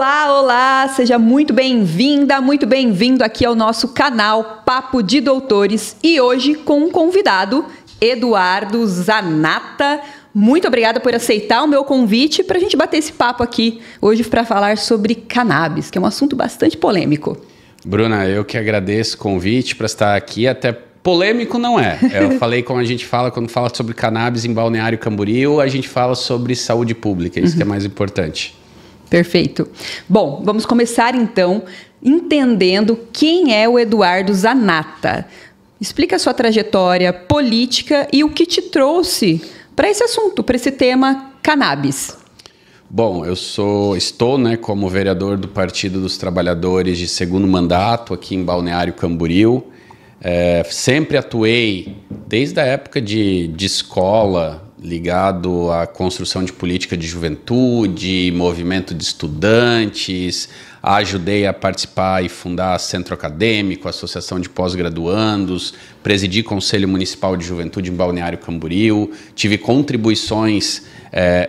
Olá, olá! Seja muito bem-vinda, muito bem-vindo aqui ao nosso canal Papo de Doutores e hoje com um convidado, Eduardo Zanata. Muito obrigada por aceitar o meu convite para a gente bater esse papo aqui hoje para falar sobre cannabis, que é um assunto bastante polêmico. Bruna, eu que agradeço o convite para estar aqui, até polêmico não é. Eu falei como a gente fala quando fala sobre cannabis em Balneário Camboriú, a gente fala sobre saúde pública, isso que é mais importante. Perfeito. Bom, vamos começar então entendendo quem é o Eduardo Zanata. Explica a sua trajetória política e o que te trouxe para esse assunto, para esse tema cannabis. Bom, estou como vereador do Partido dos Trabalhadores de segundo mandato aqui em Balneário Camboriú. Sempre atuei desde a época de escola, ligado à construção de política de juventude, movimento de estudantes, ajudei a participar e fundar Centro Acadêmico, Associação de Pós-Graduandos, presidi Conselho Municipal de Juventude em Balneário Camboriú, tive contribuições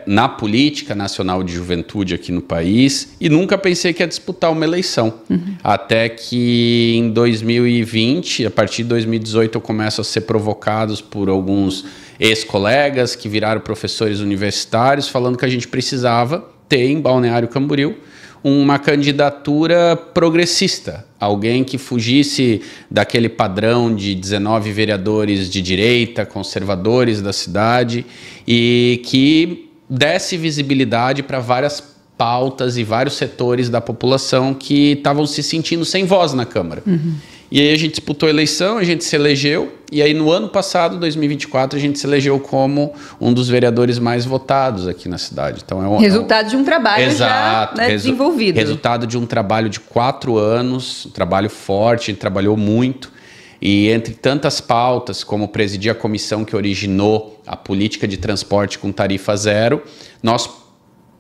na política nacional de juventude aqui no país e nunca pensei que ia disputar uma eleição. Até que em 2020, a partir de 2018, eu começo a ser provocado por alguns ex-colegas que viraram professores universitários falando que a gente precisava ter em Balneário Camboriú uma candidatura progressista, alguém que fugisse daquele padrão de 19 vereadores de direita, conservadores da cidade e que desse visibilidade para várias pautas e vários setores da população que estavam se sentindo sem voz na Câmara. E aí a gente disputou a eleição, a gente se elegeu, e aí no ano passado, 2024, a gente se elegeu como um dos vereadores mais votados aqui na cidade. Então resultado de um trabalho já desenvolvido. Resultado de um trabalho de 4 anos, um trabalho forte, a gente trabalhou muito, e entre tantas pautas, como presidir a comissão que originou a política de transporte com tarifa zero, nós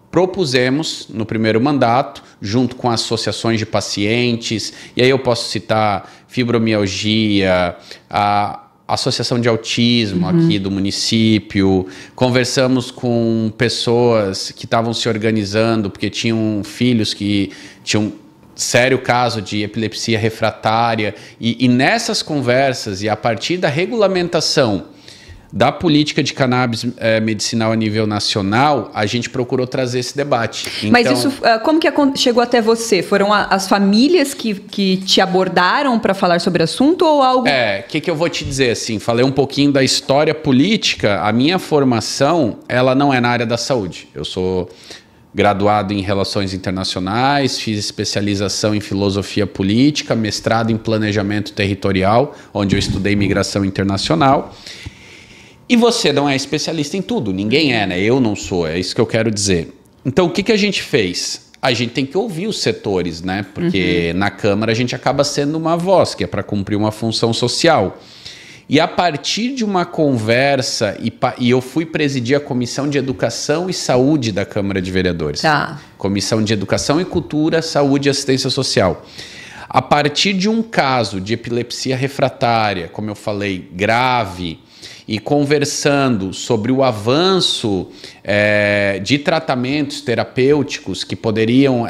propusemos no primeiro mandato, junto com associações de pacientes, e aí eu posso citar fibromialgia, a Associação de Autismo aqui do município, conversamos com pessoas que estavam se organizando porque tinham filhos que tinham sério caso de epilepsia refratária, e nessas conversas e a partir da regulamentação da política de cannabis medicinal a nível nacional, a gente procurou trazer esse debate. Mas isso, como que chegou até você? Foram as famílias que te abordaram para falar sobre o assunto ou algo? O que eu vou te dizer assim? Falei um pouquinho da história política. A minha formação, ela não é na área da saúde. Eu sou graduado em Relações Internacionais, fiz especialização em Filosofia Política, mestrado em Planejamento Territorial, onde eu estudei Migração Internacional. E você não é especialista em tudo, ninguém é, né? Eu não sou, é isso que eu quero dizer. Então, o que a gente fez? A gente tem que ouvir os setores, né? Porque na Câmara a gente acaba sendo uma voz, que é para cumprir uma função social. E a partir de uma conversa, e eu fui presidir a Comissão de Educação e Saúde da Câmara de Vereadores. Tá. Comissão de Educação e Cultura, Saúde e Assistência Social. A partir de um caso de epilepsia refratária, como eu falei, grave, e conversando sobre o avanço de tratamentos terapêuticos que poderiam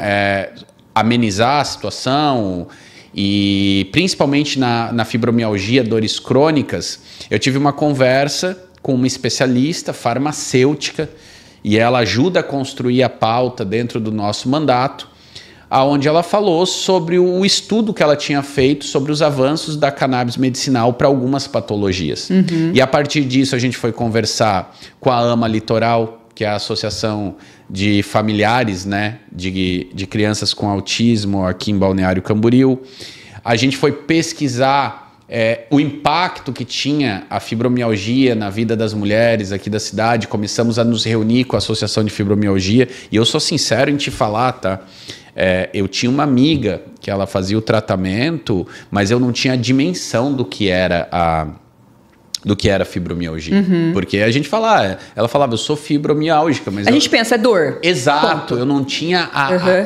amenizar a situação, e principalmente na fibromialgia, dores crônicas, eu tive uma conversa com uma especialista farmacêutica e ela ajuda a construir a pauta dentro do nosso mandato, onde ela falou sobre o estudo que ela tinha feito sobre os avanços da cannabis medicinal para algumas patologias. E a partir disso a gente foi conversar com a AMA Litoral, que é a Associação de Familiares, né, de Crianças com Autismo aqui em Balneário Camboriú. A gente foi pesquisar o impacto que tinha a fibromialgia na vida das mulheres aqui da cidade. Começamos a nos reunir com a Associação de Fibromialgia, e eu sou sincero em te falar, tá? Eu tinha uma amiga que ela fazia o tratamento, mas eu não tinha a dimensão do que era a fibromialgia. Porque a gente fala, ela falava, eu sou fibromialgica, mas... A gente pensa, é dor. Exato, eu não tinha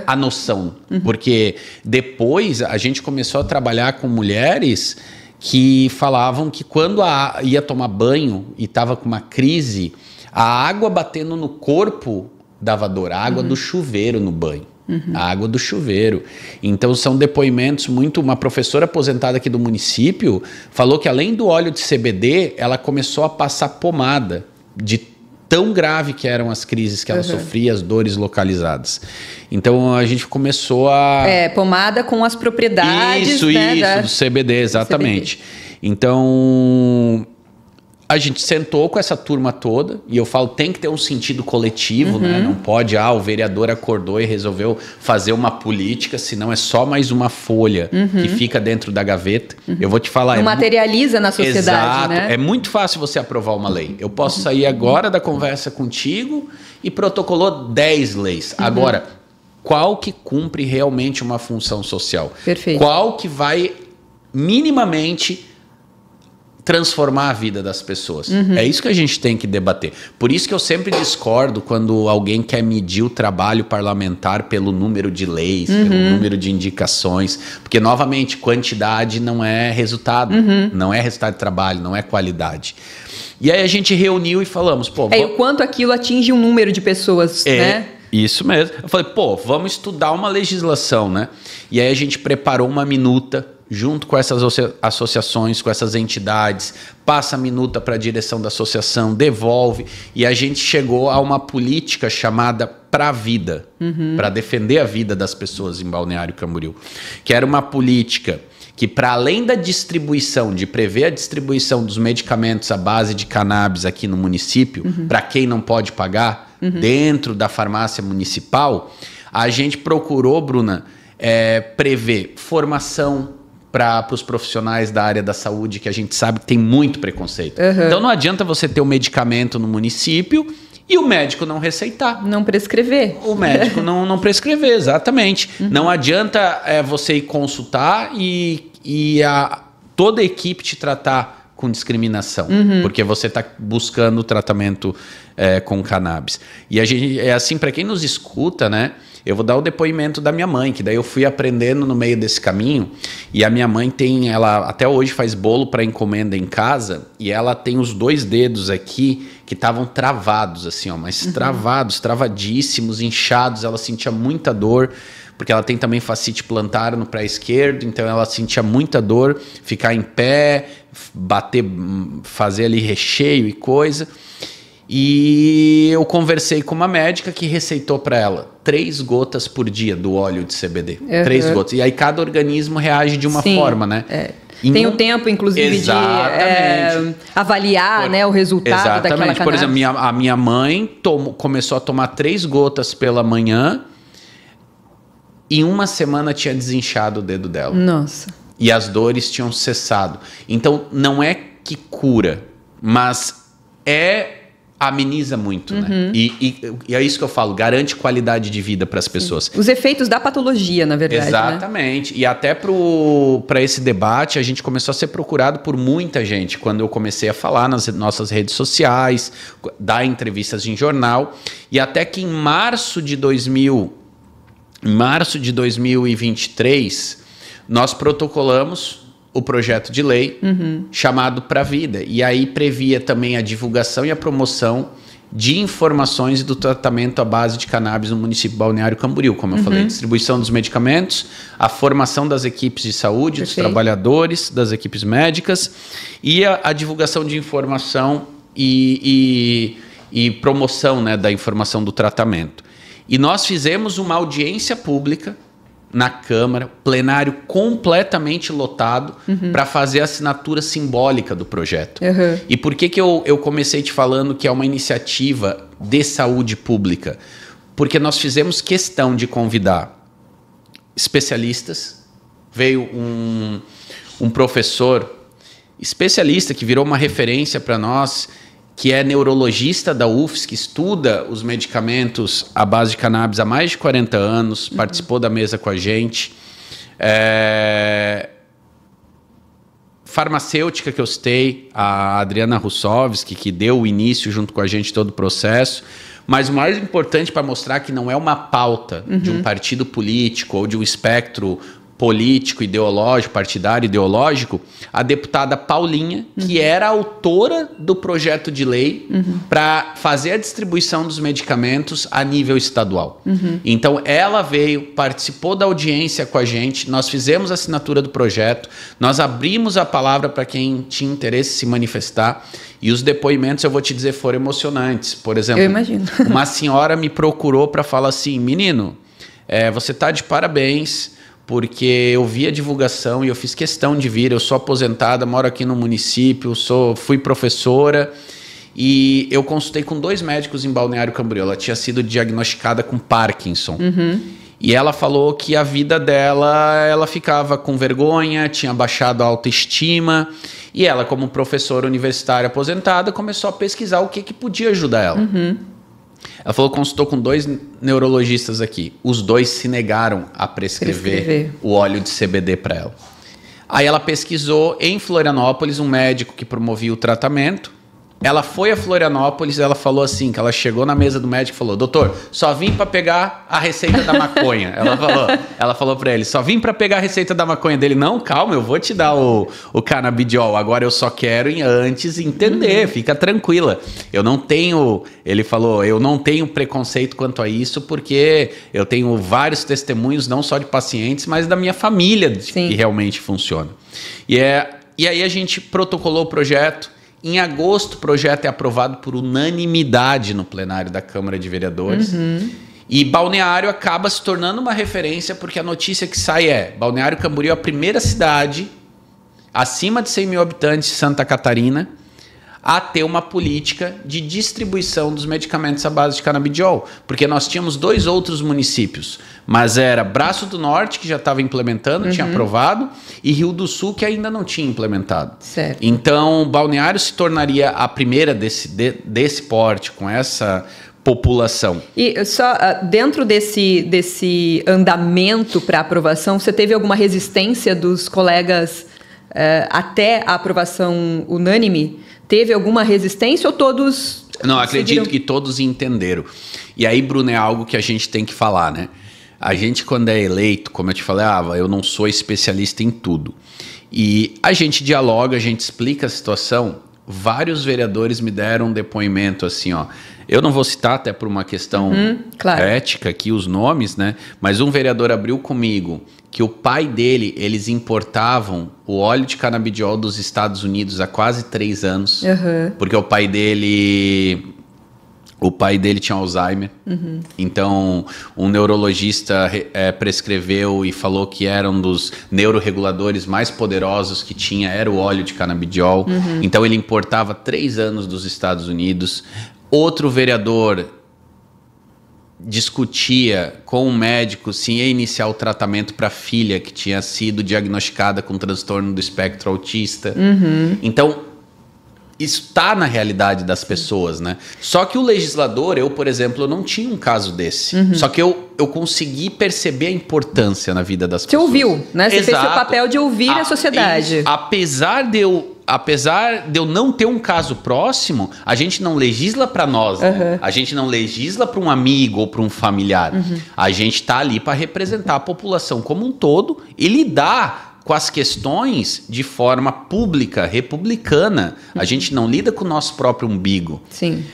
a noção. Porque depois a gente começou a trabalhar com mulheres que falavam que quando ia tomar banho e estava com uma crise, a água batendo no corpo dava dor, a água do chuveiro no banho. A água do chuveiro. Então são depoimentos muito... Uma professora aposentada aqui do município falou que além do óleo de CBD, ela começou a passar pomada de tão grave que eram as crises que ela sofria, as dores localizadas. Então a gente começou a... pomada com as propriedades... Isso, do CBD, exatamente. CBD. Então... A gente sentou com essa turma toda, e eu falo, tem que ter um sentido coletivo, né? Não pode, o vereador acordou e resolveu fazer uma política, senão é só mais uma folha que fica dentro da gaveta. Eu vou te falar... Não materializa na sociedade, exato, né? É muito fácil você aprovar uma lei. Eu posso sair agora da conversa contigo e protocolou 10 leis. Agora, qual que cumpre realmente uma função social? Perfeito. Qual que vai minimamente... transformar a vida das pessoas. É isso que a gente tem que debater. Por isso que eu sempre discordo quando alguém quer medir o trabalho parlamentar pelo número de leis, pelo número de indicações, porque, novamente, quantidade não é resultado, não é resultado de trabalho, não é qualidade. E aí a gente reuniu e falamos, e o quanto aquilo atinge um número de pessoas, né? Isso mesmo. Eu falei, vamos estudar uma legislação, né? E aí a gente preparou uma minuta junto com essas associações, com essas entidades, passa a minuta para a direção da associação, devolve, e a gente chegou a uma política chamada Pra Vida, para defender a vida das pessoas em Balneário Camboriú, que era uma política que, para além da distribuição, de prever a distribuição dos medicamentos à base de cannabis aqui no município, para quem não pode pagar, dentro da farmácia municipal, a gente procurou, Bruna, prever formação para os profissionais da área da saúde, que a gente sabe que tem muito preconceito. Então não adianta você ter um medicamento no município e o médico não receitar. Não prescrever. O médico não prescrever, exatamente. Não adianta você ir consultar e toda a equipe te tratar com discriminação, porque você está buscando o tratamento com cannabis. E a gente, assim, para quem nos escuta, né? Eu vou dar o depoimento da minha mãe, que daí eu fui aprendendo no meio desse caminho. E a minha mãe ela até hoje faz bolo para encomenda em casa, e ela tem os 2 dedos aqui que estavam travados, assim, mas travados, travadíssimos, inchados. Ela sentia muita dor, porque ela tem também fascite plantar no pé esquerdo, então ela sentia muita dor, ficar em pé, bater, fazer ali recheio e coisa. E eu conversei com uma médica que receitou para ela 3 gotas por dia do óleo de CBD. 3 gotas. E aí cada organismo reage de uma forma, né? Tem o tempo, inclusive, de avaliar o resultado daquela cannabis. Por exemplo, a minha mãe começou a tomar 3 gotas pela manhã, e em uma semana tinha desinchado o dedo dela. Nossa. E as dores tinham cessado. Então, não é que cura, mas ameniza muito, né? E é isso que eu falo, garante qualidade de vida para as pessoas. Os efeitos da patologia, na verdade. Exatamente. Né? E até para esse debate, a gente começou a ser procurado por muita gente quando eu comecei a falar nas nossas redes sociais, dar entrevistas em jornal, e até que em março de 2023, nós protocolamos o projeto de lei chamado Pra Vida. E aí previa também a divulgação e a promoção de informações do tratamento à base de cannabis no município de Balneário Camboriú, como eu falei, distribuição dos medicamentos, a formação das equipes de saúde, dos trabalhadores, das equipes médicas, e a divulgação de informação e promoção, né, da informação do tratamento. E nós fizemos uma audiência pública na Câmara, plenário completamente lotado, para fazer a assinatura simbólica do projeto. E por que eu comecei te falando que é uma iniciativa de saúde pública? Porque nós fizemos questão de convidar especialistas. Veio um professor especialista que virou uma referência para nós, que é neurologista da UFSC, que estuda os medicamentos à base de cannabis há mais de 40 anos, participou da mesa com a gente. Farmacêutica que eu citei, a Adriana Russovski, que deu o início junto com a gente todo o processo. Mas o mais importante para mostrar que não é uma pauta de um partido político ou de um espectro político, ideológico, partidário, ideológico, a deputada Paulinha, que era autora do projeto de lei para fazer a distribuição dos medicamentos a nível estadual. Então, ela veio, participou da audiência com a gente, nós fizemos a assinatura do projeto, nós abrimos a palavra para quem tinha interesse em se manifestar, e os depoimentos, eu vou te dizer, foram emocionantes. Por exemplo, eu imagino. Uma senhora me procurou para falar assim, menino, você tá de parabéns, porque eu vi a divulgação e eu fiz questão de vir, eu sou aposentada, moro aqui no município, fui professora e eu consultei com 2 médicos em Balneário Camboriú. Ela tinha sido diagnosticada com Parkinson. E ela falou que a vida dela, ela ficava com vergonha, tinha baixado a autoestima, e ela, como professora universitária aposentada, começou a pesquisar o que podia ajudar ela. Ela falou que consultou com 2 neurologistas aqui. Os 2 se negaram a prescrever o óleo de CBD para ela. Aí ela pesquisou em Florianópolis um médico que promovia o tratamento. Ela foi a Florianópolis, ela falou assim, que ela chegou na mesa do médico e falou, doutor, só vim para pegar a receita da maconha. Ela falou para ele, só vim para pegar a receita da maconha dele. Não, calma, eu vou te dar o canabidiol, agora eu só quero antes entender, fica tranquila. Eu não tenho, ele falou, eu não tenho preconceito quanto a isso, porque eu tenho vários testemunhos, não só de pacientes, mas da minha família, que realmente funciona. E aí a gente protocolou o projeto. Em agosto, o projeto é aprovado por unanimidade no plenário da Câmara de Vereadores. E Balneário acaba se tornando uma referência, porque a notícia que sai é Balneário Camboriú é a primeira cidade, acima de 100 mil habitantes de Santa Catarina, a ter uma política de distribuição dos medicamentos à base de canabidiol. Porque nós tínhamos 2 outros municípios, mas era Braço do Norte, que já estava implementando, tinha aprovado, e Rio do Sul, que ainda não tinha implementado. Certo. Então, Balneário se tornaria a primeira desse porte, com essa população. E só dentro desse andamento para aprovação, você teve alguma resistência dos colegas até a aprovação unânime? Teve alguma resistência ou todos... Não, acredito que todos entenderam. E aí, Bruno, é algo que a gente tem que falar, né? A gente, quando é eleito, como eu te falei, eu não sou especialista em tudo. E a gente dialoga, a gente explica a situação. Vários vereadores me deram um depoimento assim, ó. Eu não vou citar, até por uma questão ética aqui, os nomes, né? Mas um vereador abriu comigo que o pai dele, eles importavam o óleo de canabidiol dos Estados Unidos há quase 3 anos. Porque o pai dele tinha Alzheimer. Então, um neurologista prescreveu e falou que era um dos neuroreguladores mais poderosos que tinha, era o óleo de canabidiol. Então, ele importava 3 anos dos Estados Unidos. Outro vereador discutia com um médico se ia iniciar o tratamento para a filha que tinha sido diagnosticada com transtorno do espectro autista. Então, isso está na realidade das pessoas, né? Só que o legislador, eu, por exemplo, eu não tinha um caso desse. Só que eu consegui perceber a importância na vida das pessoas. Você ouviu, né? Você fez seu papel de ouvir a sociedade. Apesar de eu não ter um caso próximo, a gente não legisla para nós, né? A gente não legisla para um amigo ou para um familiar. A gente está ali para representar a população como um todo e lidar com as questões de forma pública, republicana. A gente não lida com o nosso próprio umbigo. Sim.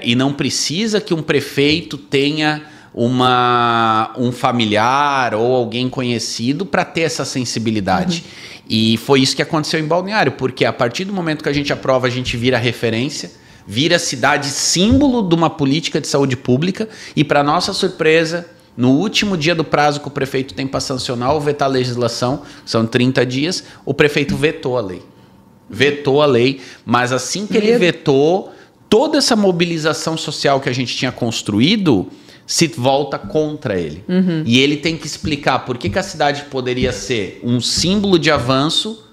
E não precisa que um prefeito tenha um familiar ou alguém conhecido para ter essa sensibilidade. E foi isso que aconteceu em Balneário, porque a partir do momento que a gente aprova, a gente vira referência, vira cidade símbolo de uma política de saúde pública e, para nossa surpresa, no último dia do prazo que o prefeito tem para sancionar ou vetar a legislação, são 30 dias, o prefeito vetou a lei. Vetou a lei, mas assim que ele vetou, toda essa mobilização social que a gente tinha construído se volta contra ele. E ele tem que explicar por que a cidade poderia ser um símbolo de avanço,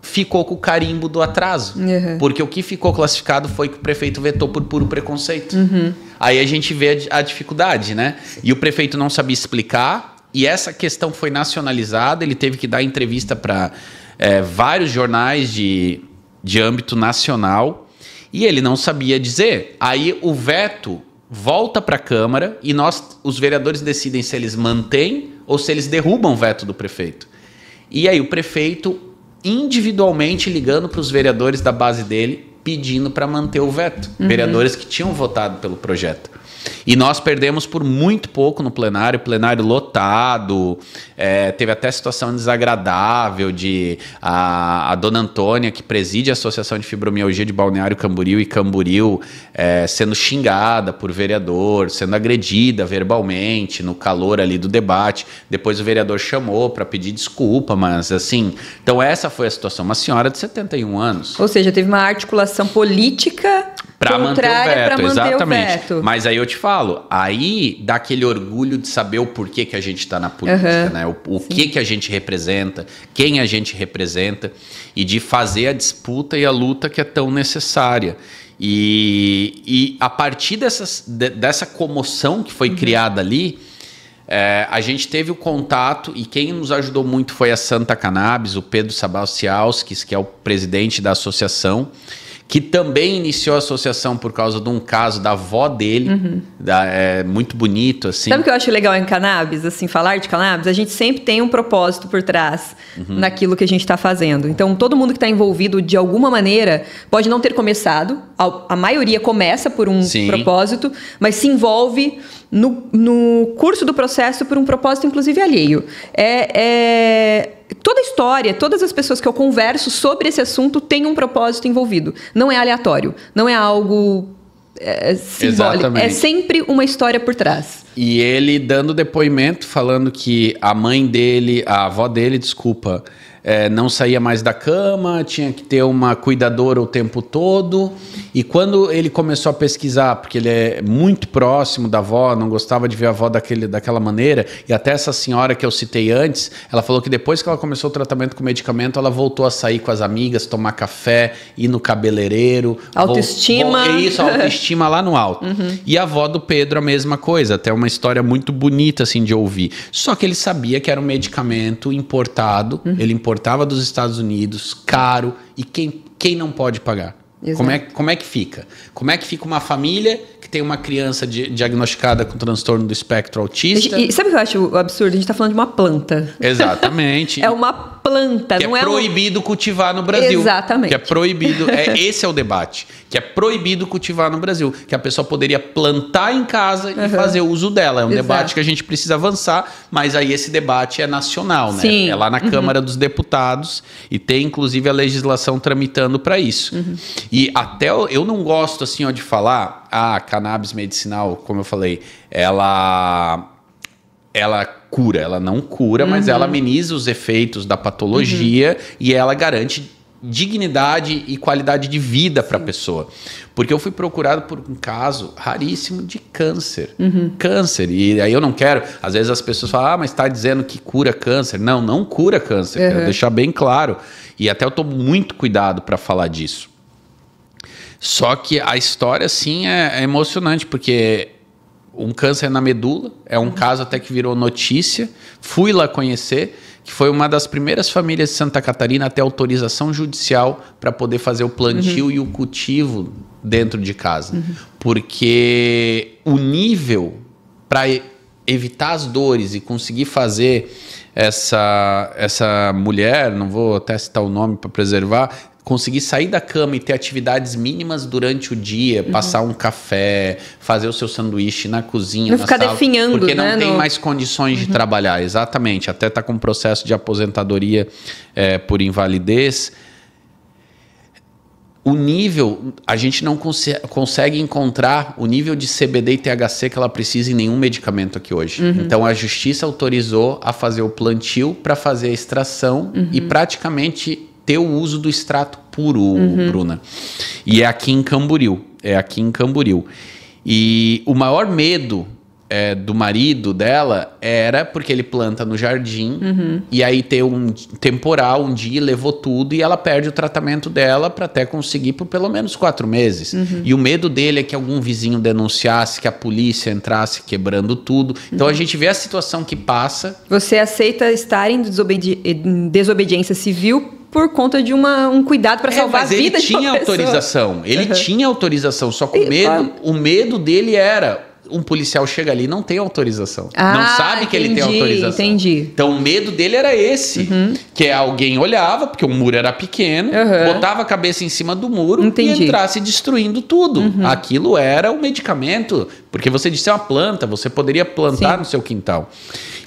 ficou com o carimbo do atraso. Porque o que ficou classificado foi que o prefeito vetou por puro preconceito. Aí a gente vê a dificuldade, né? E o prefeito não sabia explicar, e essa questão foi nacionalizada, ele teve que dar entrevista para vários jornais de âmbito nacional, e ele não sabia dizer. Aí o veto volta para a Câmara e os vereadores decidem se eles mantêm ou se eles derrubam o veto do prefeito. E aí o prefeito individualmente ligando para os vereadores da base dele pedindo para manter o veto. Vereadores que tinham votado pelo projeto. E nós perdemos por muito pouco no plenário lotado, teve até situação desagradável de a dona Antônia, que preside a Associação de Fibromialgia de Balneário Camboriú e Camboriú, sendo xingada por vereador, sendo agredida verbalmente no calor ali do debate. Depois o vereador chamou para pedir desculpa, mas assim, então essa foi a situação. Uma senhora de 71 anos. Ou seja, teve uma articulação política para manter o veto, exatamente. O veto. Mas aí eu te falo, aí dá aquele orgulho de saber o porquê que a gente está na política, né? O que a gente representa, quem a gente representa, e de fazer a disputa e a luta que é tão necessária. E a partir dessa comoção que foi criada ali, a gente teve o contato, e quem nos ajudou muito foi a Santa Cannabis, o Pedro Sabalciauskis, que é o presidente da associação, que também iniciou a associação por causa de um caso da avó dele, muito bonito, assim. Sabe o que eu acho legal em cannabis, assim, falar de cannabis? A gente sempre tem um propósito por trás naquilo que a gente está fazendo. Então, todo mundo que está envolvido de alguma maneira pode não ter começado, a maioria começa por um propósito, mas se envolve no curso do processo por um propósito, inclusive, alheio. Toda a história, todas as pessoas que eu converso sobre esse assunto têm um propósito envolvido. Não é aleatório, não é algo simbólico. Exatamente. É sempre uma história por trás. E ele dando depoimento, falando que a avó dele, não saía mais da cama, tinha que ter uma cuidadora o tempo todo. E quando ele começou a pesquisar, porque ele é muito próximo da avó, não gostava de ver a avó daquela maneira, e até essa senhora que eu citei antes, ela falou que depois que ela começou o tratamento com medicamento, ela voltou a sair com as amigas, tomar café, ir no cabeleireiro. Autoestima. Isso, autoestima lá no alto. E a avó do Pedro, a mesma coisa, até uma história muito bonita assim de ouvir. Só que ele sabia que era um medicamento importado, ele importava dos Estados Unidos, caro, e quem não pode pagar? Como é que fica? Como é que fica uma família que tem uma criança diagnosticada com transtorno do espectro autista? E sabe o que eu acho absurdo? A gente está falando de uma planta. Exatamente. É uma planta, que não é proibido cultivar no Brasil. Exatamente. Que é proibido. Esse é o debate. Que é proibido cultivar no Brasil. Que a pessoa poderia plantar em casa e fazer uso dela. É um debate que a gente precisa avançar, mas aí esse debate é nacional, né? Sim. É lá na Câmara dos Deputados e tem inclusive a legislação tramitando para isso. E até eu não gosto assim de falar, cannabis medicinal, como eu falei, ela cura, ela não cura, mas ela ameniza os efeitos da patologia e ela garante dignidade e qualidade de vida para a pessoa. Porque eu fui procurado por um caso raríssimo de câncer. Câncer. E aí eu não quero... Às vezes as pessoas falam, mas está dizendo que cura câncer. Não cura câncer. Quero deixar bem claro. E até eu tomo muito cuidado para falar disso. Só que a história, sim, é emocionante, porque um câncer na medula, é um caso até que virou notícia. Fui lá conhecer, que foi uma das primeiras famílias de Santa Catarina a ter autorização judicial para poder fazer o plantio e o cultivo dentro de casa. Porque o nível para evitar as dores e conseguir fazer essa mulher, não vou até citar o nome para preservar, conseguir sair da cama e ter atividades mínimas durante o dia, passar um café, fazer o seu sanduíche na cozinha, não ficar definhando, porque não tem mais condições de trabalhar, exatamente, até está com um processo de aposentadoria por invalidez. O nível, a gente não consegue encontrar o nível de CBD e THC que ela precisa em nenhum medicamento aqui hoje. Então a justiça autorizou a fazer o plantio para fazer a extração e praticamente ter o uso do extrato puro, Bruna. E é aqui em Camboriú. E o maior medo do marido dela era porque ele planta no jardim e aí tem um temporal, um dia levou tudo e ela perde o tratamento dela para até conseguir por pelo menos 4 meses. E o medo dele é que algum vizinho denunciasse, que a polícia entrasse quebrando tudo. Então a gente vê a situação que passa. Você aceita estar em desobediência civil por conta de um cuidado para salvar a vida de uma pessoa. Ele tinha autorização. Ele tinha autorização, só que o medo dele era... Um policial chega ali e não tem autorização. Não sabe que ele tem autorização. Entendi. Então o medo dele era esse. Que alguém olhava, porque o muro era pequeno, botava a cabeça em cima do muro e entrasse destruindo tudo. Aquilo era o medicamento. Porque você disse, é uma planta, você poderia plantar no seu quintal.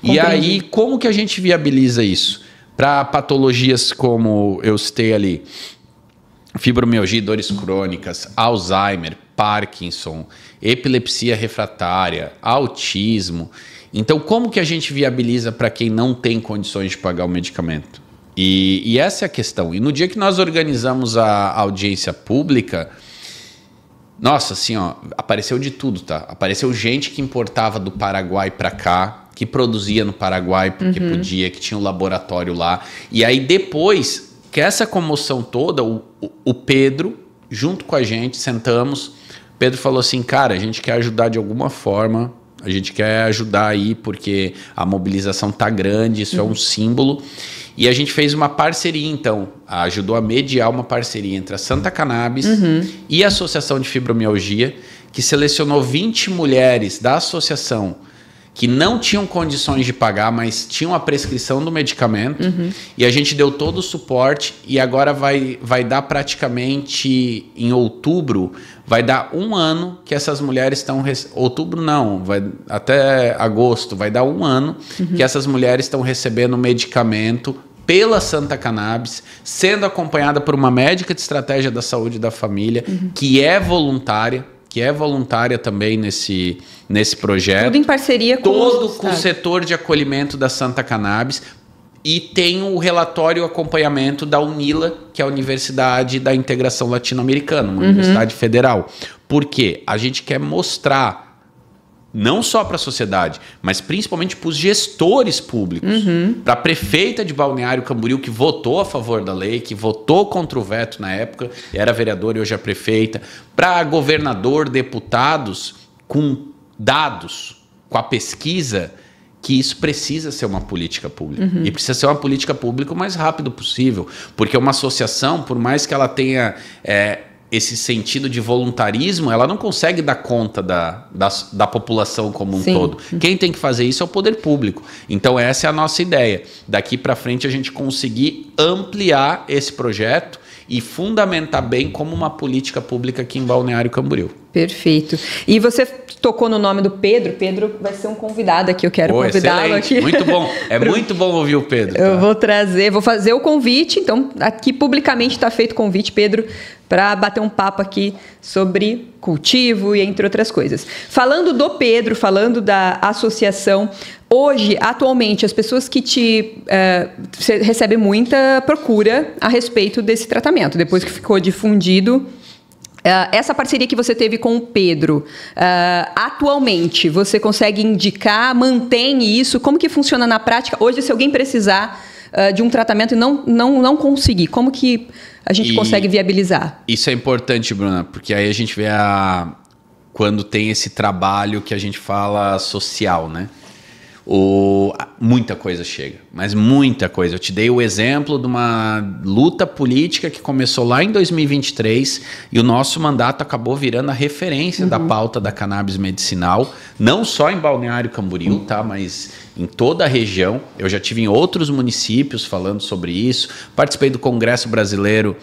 E aí, como que a gente viabiliza isso? Para patologias como eu citei ali, fibromialgia, dores crônicas, Alzheimer, Parkinson, epilepsia refratária, autismo. Então, como que a gente viabiliza para quem não tem condições de pagar o medicamento? E essa é a questão. E no dia que nós organizamos a audiência pública, nossa, assim, ó, apareceu de tudo, tá? Apareceu gente que importava do Paraguai para cá, que produzia no Paraguai porque podia, que tinha um laboratório lá. E aí depois que essa comoção toda, o Pedro, junto com a gente, sentamos. Pedro falou assim, cara, a gente quer ajudar de alguma forma, a gente quer ajudar aí porque a mobilização tá grande, isso é um símbolo. E a gente fez uma parceria, então, ajudou a mediar uma parceria entre a Santa Cannabis e a Associação de Fibromialgia, que selecionou 20 mulheres da associação que não tinham condições de pagar, mas tinham a prescrição do medicamento, e a gente deu todo o suporte, e agora vai dar praticamente em outubro, vai dar 1 ano que essas mulheres estão... Outubro não, vai até agosto, vai dar 1 ano que essas mulheres estão recebendo medicamento pela Santa Cannabis, sendo acompanhada por uma médica de estratégia da saúde da família, que é voluntária também nesse projeto. Tudo em parceria com o setor de acolhimento da Santa Cannabis, e tem o relatório e o acompanhamento da UNILA, que é a Universidade da Integração Latino-Americana, uma universidade federal. Por quê? A gente quer mostrar, não só para a sociedade, mas principalmente para os gestores públicos, para a prefeita de Balneário Camboriú, que votou a favor da lei, que votou contra o veto na época, era vereadora e hoje é prefeita, para governador, deputados, com dados, com a pesquisa, que isso precisa ser uma política pública. E precisa ser uma política pública o mais rápido possível, porque uma associação, por mais que ela tenha... esse sentido de voluntarismo, ela não consegue dar conta da população como um todo. Quem tem que fazer isso é o poder público. Então essa é a nossa ideia. Daqui para frente a gente conseguir ampliar esse projeto e fundamentar bem como uma política pública aqui em Balneário Camboriú. Perfeito. E você tocou no nome do Pedro. Pedro vai ser um convidado aqui. Eu quero convidá-lo aqui. Muito bom. É muito bom ouvir o Pedro. Tá? Eu vou fazer o convite. Então, aqui publicamente está feito o convite, Pedro, para bater um papo aqui sobre cultivo e entre outras coisas. Falando do Pedro, falando da associação, hoje, atualmente, as pessoas que você recebe muita procura a respeito desse tratamento, depois que ficou difundido. Essa parceria que você teve com o Pedro, atualmente, você consegue indicar, mantém isso? Como que funciona na prática? Hoje, se alguém precisar de um tratamento e não conseguir, como que a gente consegue viabilizar? Isso é importante, Bruna, porque aí a gente vê quando tem esse trabalho que a gente fala social, né? Muita coisa chega, mas muita coisa. Eu te dei o exemplo de uma luta política que começou lá em 2023 e o nosso mandato acabou virando a referência da pauta da cannabis medicinal, não só em Balneário Camboriú, tá? Mas em toda a região. Eu já tive em outros municípios falando sobre isso, participei do Congresso Brasileiro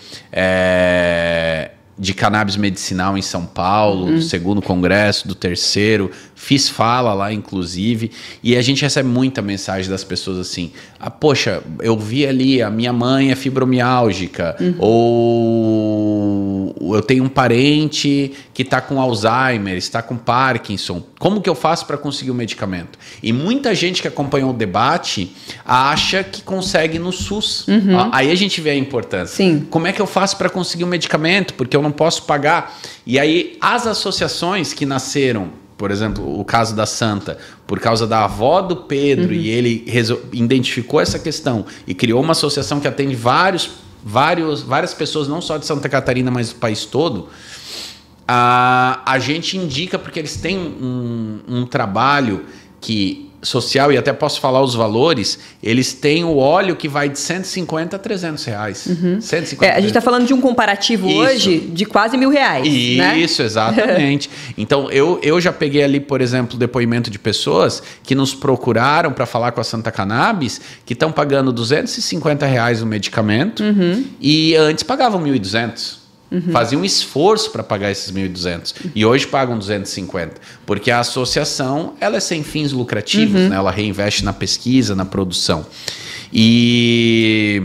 de Cannabis Medicinal em São Paulo, do 2º Congresso, do 3º, fiz fala lá, inclusive, e a gente recebe muita mensagem das pessoas assim, poxa, eu vi ali, a minha mãe é fibromiálgica, ou eu tenho um parente que está com Alzheimer, está com Parkinson, como que eu faço para conseguir o medicamento? E muita gente que acompanhou o debate acha que consegue no SUS. Aí a gente vê a importância. Sim. Como é que eu faço para conseguir o medicamento? Porque eu não posso pagar. E aí as associações que nasceram, por exemplo, o caso da Santa, por causa da avó do Pedro, e ele identificou essa questão e criou uma associação que atende várias pessoas, não só de Santa Catarina, mas do país todo. A gente indica porque eles têm um trabalho que social, e até posso falar os valores, eles têm o óleo que vai de 150 a 300 reais. 150, a gente está falando de um comparativo hoje de quase R$1.000, né? Isso, exatamente. Então, eu já peguei ali, por exemplo, depoimento de pessoas que nos procuraram para falar com a Santa Cannabis, que estão pagando R$250 o medicamento, e antes pagavam 1.200. Faziam um esforço para pagar esses 1.200 e hoje pagam 250, porque a associação ela é sem fins lucrativos, né? Ela reinveste na pesquisa, na produção. E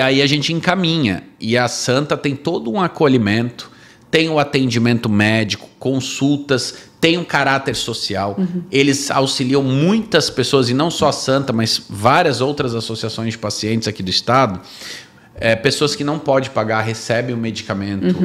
aí a gente encaminha, e a Santa tem todo um acolhimento, tem o atendimento médico, consultas, tem um caráter social. Eles auxiliam muitas pessoas, e não só a Santa, mas várias outras associações de pacientes aqui do estado. Pessoas que não podem pagar recebem o medicamento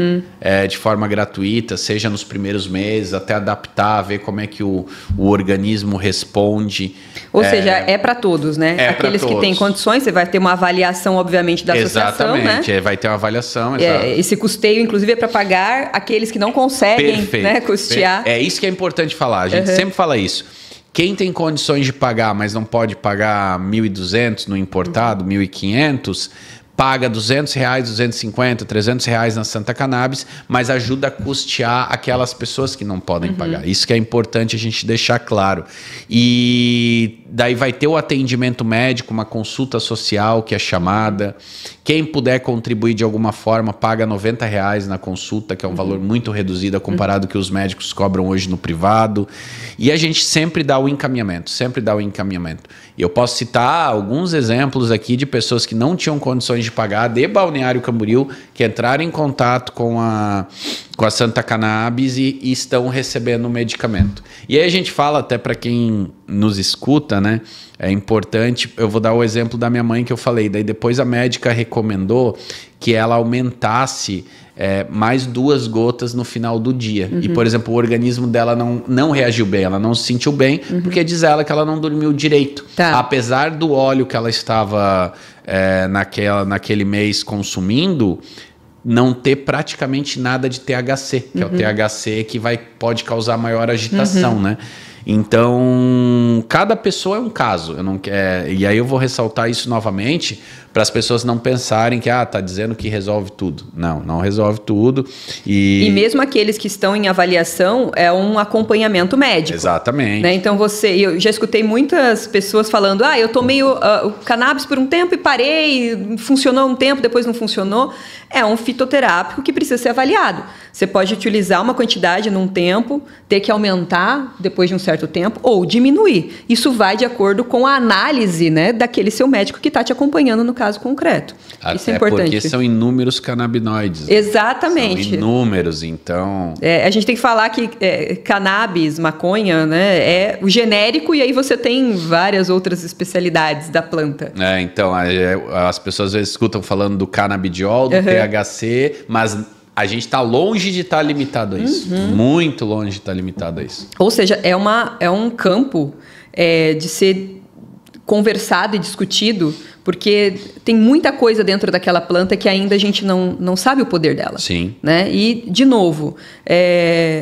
de forma gratuita, seja nos primeiros meses, até adaptar, ver como é que o organismo responde. Ou seja, é para todos, né? Aqueles que têm condições, você vai ter uma avaliação, obviamente, da associação, exatamente, né? Vai ter uma avaliação, exato. Esse custeio, inclusive, é para pagar aqueles que não conseguem, né, custear. É isso que é importante falar, a gente sempre fala isso. Quem tem condições de pagar, mas não pode pagar 1.200 no importado, 1.500, paga R$200, R$250, R$300 na Santa Cannabis, mas ajuda a custear aquelas pessoas que não podem pagar. Isso que é importante a gente deixar claro. E daí vai ter o atendimento médico, uma consulta social que é chamada. Quem puder contribuir de alguma forma, paga R$90 na consulta, que é um valor muito reduzido comparado ao que os médicos cobram hoje no privado. E a gente sempre dá o encaminhamento, E eu posso citar alguns exemplos aqui de pessoas que não tinham condições de pagar, de Balneário Camboriú, que entraram em contato com a Santa Cannabis e estão recebendo o medicamento. E aí a gente fala até para quem nos escuta, né? É importante, eu vou dar o exemplo da minha mãe que eu falei, daí depois a médica recomendou que ela aumentasse mais 2 gotas no final do dia. E, por exemplo, o organismo dela não reagiu bem, ela não se sentiu bem, porque diz ela que ela não dormiu direito. Tá. Apesar do óleo que ela estava naquele mês consumindo, não ter praticamente nada de THC, que é o THC que pode causar maior agitação, né? Então, cada pessoa é um caso. E aí eu vou ressaltar isso novamente para as pessoas não pensarem que tá dizendo que resolve tudo. Não resolve tudo. E mesmo aqueles que estão em avaliação, é um acompanhamento médico. Exatamente. Né? Então eu já escutei muitas pessoas falando, eu tomei o cannabis por um tempo e parei, funcionou um tempo, depois não funcionou. É um fitoterápico que precisa ser avaliado. Você pode utilizar uma quantidade num tempo, ter que aumentar depois de um certo tempo ou diminuir. Isso vai de acordo com a análise, né, daquele seu médico que está te acompanhando no caso concreto. Isso é importante. Porque são inúmeros canabinoides. Exatamente. São inúmeros, então... a gente tem que falar que cannabis, maconha, né, é o genérico e aí você tem várias outras especialidades da planta. Então, as pessoas às vezes escutam falando do canabidiol, do THC, mas... a gente está longe de estar limitado a isso. Muito longe de estar limitado a isso. Ou seja, é um campo de ser conversado e discutido, porque tem muita coisa dentro daquela planta que ainda a gente não sabe o poder dela. Sim. Né? E, de novo,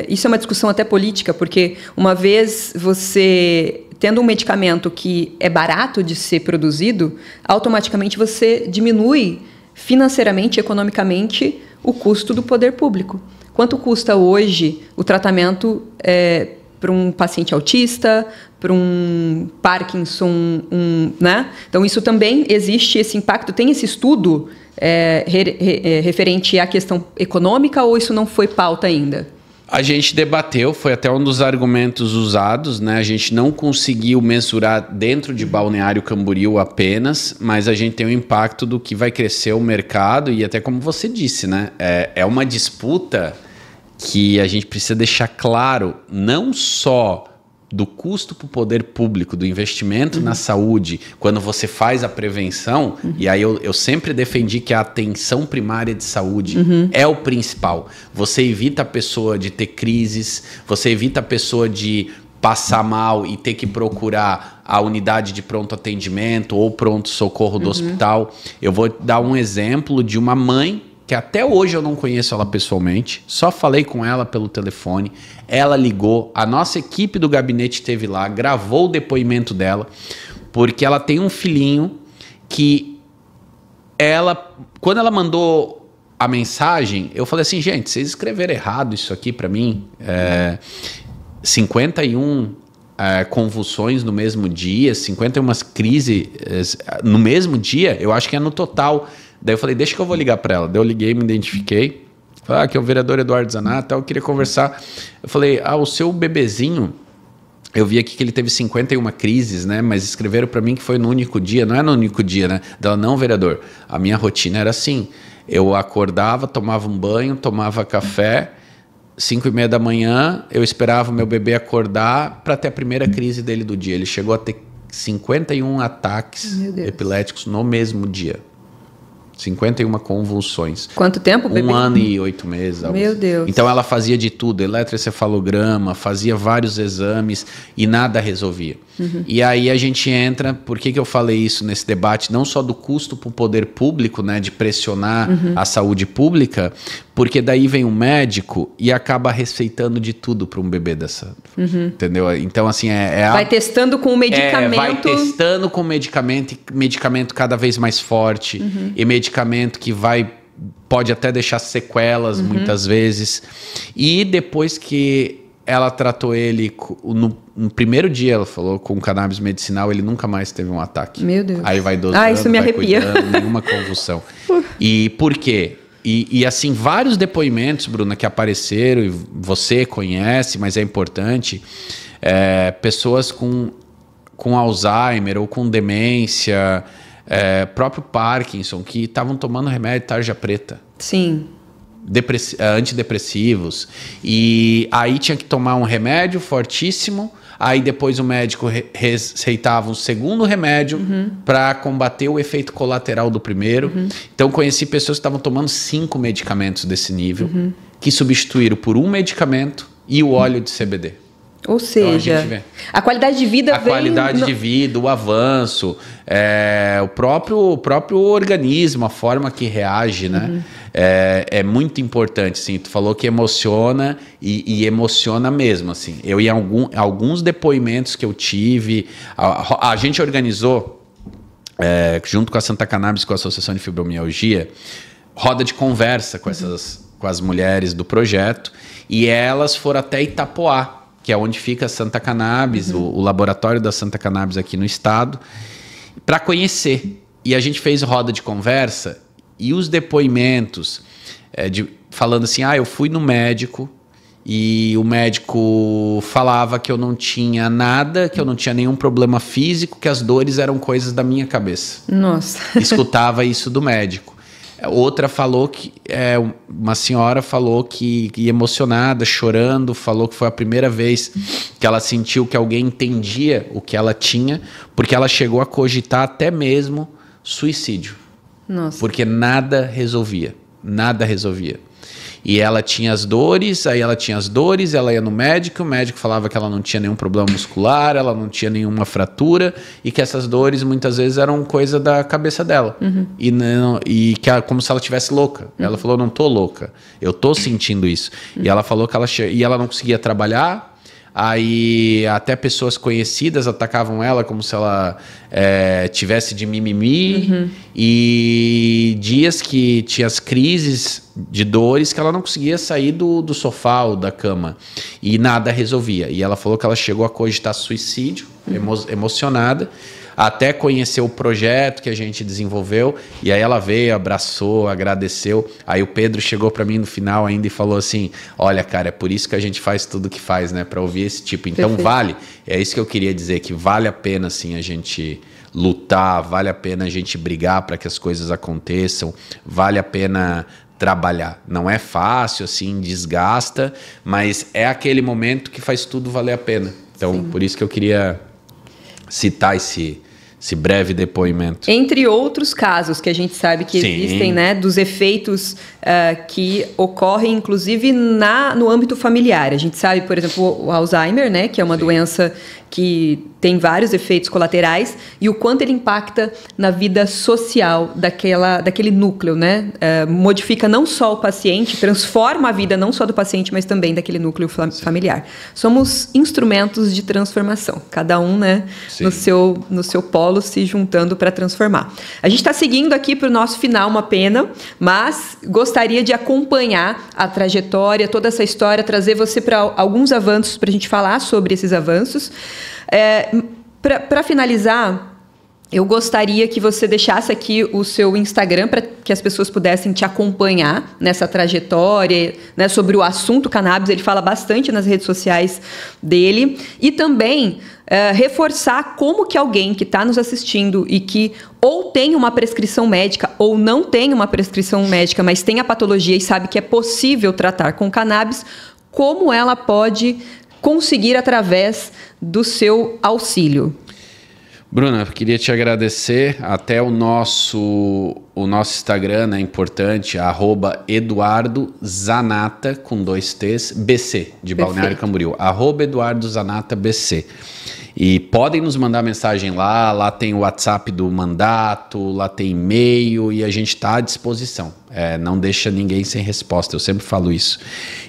isso é uma discussão até política, porque uma vez você... tendo um medicamento que é barato de ser produzido, automaticamente você diminui financeiramente, economicamente, o custo do poder público. Quanto custa hoje o tratamento para um paciente autista, para um Parkinson, né? Então, isso também existe, esse impacto, tem esse estudo referente à questão econômica ou isso não foi pauta ainda? A gente debateu, foi até um dos argumentos usados, né? A gente não conseguiu mensurar dentro de Balneário Camboriú apenas, mas a gente tem o impacto do que vai crescer o mercado e até como você disse, né? É uma disputa que a gente precisa deixar claro, não só do custo para o poder público, do investimento na saúde, quando você faz a prevenção, e aí eu sempre defendi que a atenção primária de saúde é o principal. Você evita a pessoa de ter crises, você evita a pessoa de passar mal e ter que procurar a unidade de pronto atendimento ou pronto socorro do hospital. Eu vou dar um exemplo de uma mãe que até hoje eu não conheço ela pessoalmente, só falei com ela pelo telefone, ela ligou, a nossa equipe do gabinete esteve lá, gravou o depoimento dela, porque ela tem um filhinho que quando ela mandou a mensagem, eu falei assim, gente, vocês escreveram errado isso aqui para mim, 51 convulsões no mesmo dia, 51 crises no mesmo dia, eu acho que é no total. Daí eu falei, deixa que eu vou ligar para ela. Daí eu liguei, me identifiquei. Falei, aqui é o vereador Eduardo Zanata, eu queria conversar. Eu falei, o seu bebezinho, eu vi aqui que ele teve 51 crises, né? Mas escreveram para mim que foi no único dia. Não é no único dia, né? Dela, não, vereador. A minha rotina era assim. Eu acordava, tomava um banho, tomava café, 5h30 da manhã, eu esperava o meu bebê acordar para ter a primeira crise dele do dia. Ele chegou a ter 51 ataques epiléticos no mesmo dia. 51 convulsões. Quanto tempo, bebê? 1 ano e 8 meses. Meu Deus. Então ela fazia de tudo, eletroencefalograma, fazia vários exames e nada resolvia. E aí a gente entra, por que eu falei isso nesse debate, não só do custo para o poder público, né, de pressionar a saúde pública, porque daí vem um médico e acaba receitando de tudo para um bebê dessa. Entendeu? Então, assim, vai testando com o medicamento. Vai testando com medicamento cada vez mais forte, e medicamento que pode até deixar sequelas muitas vezes. E depois que ela tratou ele, no primeiro dia, ela falou, com cannabis medicinal, ele nunca mais teve um ataque. Meu Deus. Aí vai dosando, isso me arrepia. Cuidando, nenhuma convulsão. E por quê? E assim, vários depoimentos, Bruna, que apareceram, e você conhece, mas é importante, pessoas com Alzheimer ou com demência, próprio Parkinson, que estavam tomando remédio tarja preta. Sim. Antidepressivos. E aí tinha que tomar um remédio fortíssimo, aí depois o médico receitava um segundo remédio para combater o efeito colateral do primeiro. Então conheci pessoas que estavam tomando 5 medicamentos desse nível, que substituíram por um medicamento e o óleo de CBD. Ou seja, então, a qualidade de vida a qualidade de vida, o avanço, o próprio organismo, a forma que reage, né? É muito importante, sim. Tu falou que emociona e emociona mesmo, assim. Eu em alguns depoimentos que eu tive, a gente organizou, junto com a Santa Cannabis, com a Associação de Fibromialgia, roda de conversa com as mulheres do projeto, e elas foram até Itapoá, que é onde fica a Santa Cannabis, o laboratório da Santa Cannabis aqui no estado, para conhecer. E a gente fez roda de conversa e os depoimentos falando assim, eu fui no médico e o médico falava que eu não tinha nada, que eu não tinha nenhum problema físico, que as dores eram coisas da minha cabeça. Nossa. Escutava isso do médico. Outra falou que, uma senhora falou que emocionada, chorando, falou que foi a primeira vez que ela sentiu que alguém entendia o que ela tinha, porque ela chegou a cogitar até mesmo suicídio. Nossa. Porque nada resolvia. E ela tinha as dores, ela ia no médico, o médico falava que ela não tinha nenhum problema muscular, ela não tinha nenhuma fratura, e que essas dores muitas vezes eram coisa da cabeça dela. E como se ela estivesse louca. Ela falou, não tô louca, eu tô sentindo isso. E ela falou que ela não conseguia trabalhar. Aí até pessoas conhecidas atacavam ela como se ela tivesse de mimimi. E dias que tinha as crises de dores que ela não conseguia sair do sofá ou da cama. E nada resolvia. E ela falou que ela chegou a cogitar suicídio, emocionada, até conhecer o projeto que a gente desenvolveu, e aí ela veio, abraçou, agradeceu. Aí o Pedro chegou para mim no final ainda e falou assim, olha, cara, é por isso que a gente faz tudo que faz, né, para ouvir esse tipo. Então Perfeito. É isso que eu queria dizer, que vale a pena, assim, a gente lutar, vale a pena a gente brigar para que as coisas aconteçam, vale a pena trabalhar. Não é fácil, assim, desgasta, mas é aquele momento que faz tudo valer a pena. Então, Sim. Por isso que eu queria citar esse breve depoimento. Entre outros casos que a gente sabe que Sim. existem, né, dos efeitos que ocorrem, inclusive, no âmbito familiar. A gente sabe, por exemplo, o Alzheimer, né, que é uma Sim. doença que tem vários efeitos colaterais, e o quanto ele impacta na vida social daquele núcleo, né? Modifica não só o paciente, transforma a vida não só do paciente, mas também daquele núcleo familiar. Somos instrumentos de transformação, cada um, né, no seu polo se juntando para transformar. A gente está seguindo aqui para o nosso final, uma pena, mas gostaria de acompanhar a trajetória, toda essa história, trazer você para alguns avanços para a gente falar sobre esses avanços. Para finalizar, eu gostaria que você deixasse aqui o seu Instagram para que as pessoas pudessem te acompanhar nessa trajetória, né, sobre o assunto cannabis. Ele fala bastante nas redes sociais dele. E também reforçar como que alguém que está nos assistindo e que ou tem uma prescrição médica ou não tem uma prescrição médica, mas tem a patologia e sabe que é possível tratar com cannabis, como ela pode conseguir através do seu auxílio. Bruna, eu queria te agradecer. Até o nosso Instagram, né, importante, @EduardoZanata, com 2 T's, BC, de Balneário Camboriú. @EduardoZanataBC. E podem nos mandar mensagem lá tem o WhatsApp do mandato, lá tem e-mail, e a gente está à disposição. Não deixa ninguém sem resposta, eu sempre falo isso.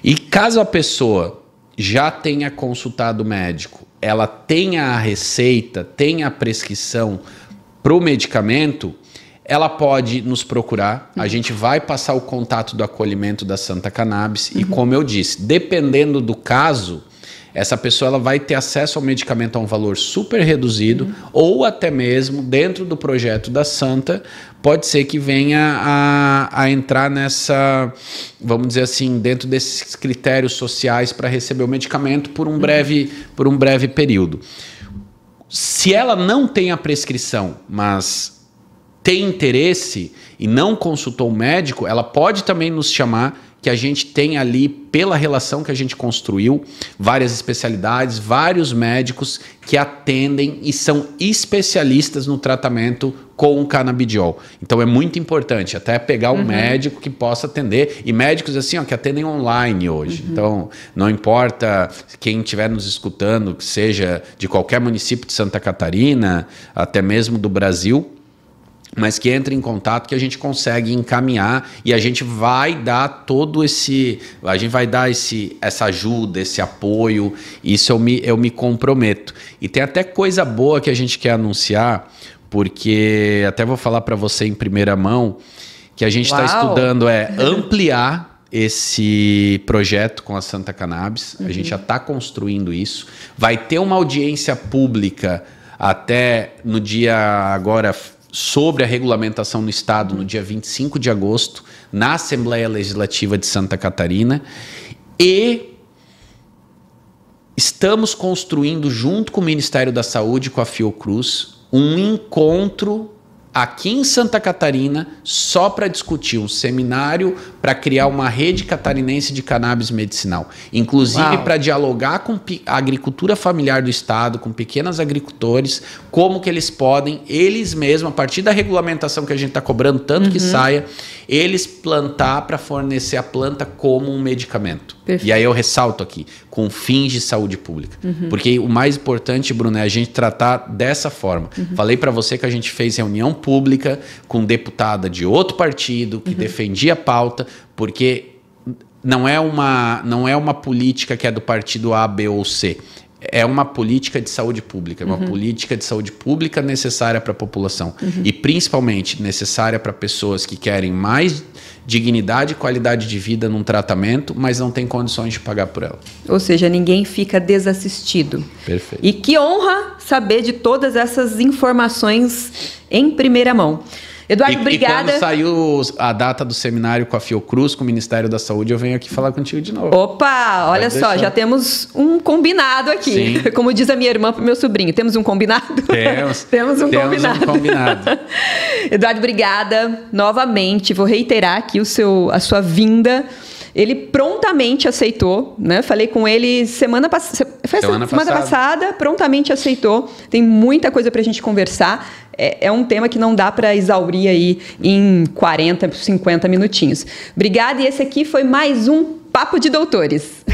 E caso a pessoa já tenha consultado o médico, ela tenha a receita, tenha a prescrição para o medicamento, ela pode nos procurar. A gente vai passar o contato do acolhimento da Santa Cannabis e, como eu disse, dependendo do caso, essa pessoa ela vai ter acesso ao medicamento a um valor super reduzido, ou até mesmo dentro do projeto da Santa, pode ser que venha a entrar nessa, vamos dizer assim, dentro desses critérios sociais para receber o medicamento por um breve período. Se ela não tem a prescrição, mas tem interesse e não consultou o médico, ela pode também nos chamar, que a gente tem ali, pela relação que a gente construiu, várias especialidades, vários médicos que atendem e são especialistas no tratamento com o canabidiol. Então é muito importante até pegar um médico que possa atender, e médicos assim, ó, que atendem online hoje. Então não importa quem estiver nos escutando, que seja de qualquer município de Santa Catarina, até mesmo do Brasil, mas que entre em contato, que a gente consegue encaminhar, e a gente vai dar essa ajuda, esse apoio. Isso eu me comprometo. E tem até coisa boa que a gente quer anunciar, porque até vou falar para você em primeira mão, que a gente está estudando ampliar esse projeto com a Santa Cannabis. A gente já está construindo isso. Vai ter uma audiência pública até no dia agora sobre a regulamentação no Estado, no dia 25 de agosto, na Assembleia Legislativa de Santa Catarina, e estamos construindo, junto com o Ministério da Saúde, com a Fiocruz, um encontro aqui em Santa Catarina só para discutir um seminário para criar uma rede catarinense de cannabis medicinal, inclusive para dialogar com a agricultura familiar do estado, com pequenos agricultores, como que eles podem, eles mesmos, a partir da regulamentação que a gente está cobrando tanto que saia, eles plantar para fornecer a planta como um medicamento. Perfeito. E aí eu ressalto aqui, com fins de saúde pública. Porque o mais importante, Bruno, é a gente tratar dessa forma. Falei para você que a gente fez reunião pública com deputada de outro partido que defendia a pauta, porque não é uma política que é do partido A, B ou C. É uma política de saúde pública, é uma política de saúde pública necessária para a população e principalmente necessária para pessoas que querem mais dignidade e qualidade de vida num tratamento, mas não tem condições de pagar por ela. Ou seja, ninguém fica desassistido. Perfeito. E que honra saber de todas essas informações em primeira mão. Eduardo, obrigada. E quando saiu a data do seminário com a Fiocruz, com o Ministério da Saúde, eu venho aqui falar contigo de novo. Opa, olha só, já temos um combinado aqui. Sim. Como diz a minha irmã para o meu sobrinho, temos um combinado? Temos um combinado. Eduardo, obrigada novamente. Vou reiterar aqui a sua vinda. Ele prontamente aceitou, né? Falei com ele semana passada, prontamente aceitou. Tem muita coisa para a gente conversar. É um tema que não dá para exaurir aí em 40, 50 minutinhos. Obrigada, e esse aqui foi mais um Papo de Doutores.